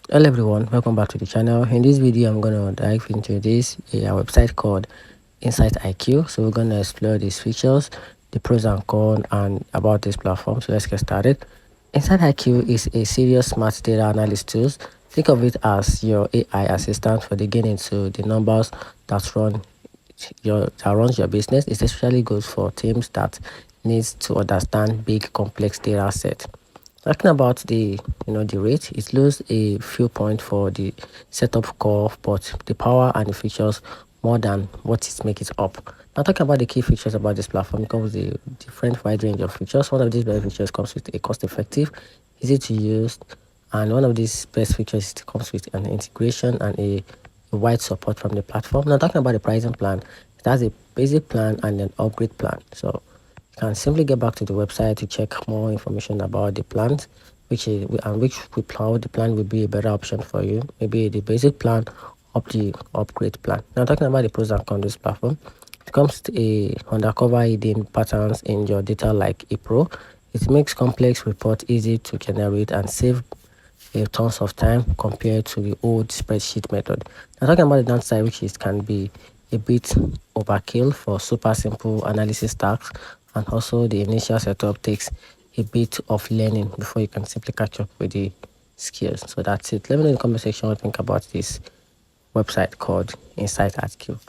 Hello everyone, welcome back to the channel. In this video I'm going to dive into this website called InsightIQ. So we're going to explore these features, the pros and cons, and about this platform. So let's get started. InsightIQ is a serious smart data analyst tool. Think of it as your AI assistant for digging into the numbers that runs your business. It's especially good for teams that needs to understand big complex data sets. Talking about the rate, it loses a few points for the setup curve, but the power and the features more than what it makes it up. Now talking about the key features about this platform, it comes with a different wide range of features. One of these best features comes with a cost-effective, easy to use, and one of these best features comes with an integration and a wide support from the platform. Now talking about the pricing plan, it has a basic plan and an upgrade plan. So you can simply get back to the website to check more information about the plans, which how the plan will be a better option for you. Maybe the basic plan up the upgrade plan. Now talking about the pros and cons of this platform, it comes to a undercover hidden patterns in your data like a pro. It makes complex reports easy to generate and save tons of time compared to the old spreadsheet method. Now talking about the downside, which is can be a bit overkill for super simple analysis tasks, and also the initial setup takes a bit of learning before you can simply catch up with the skills. So that's it. Let me know in the comment section what you think about this website called InsightIQ.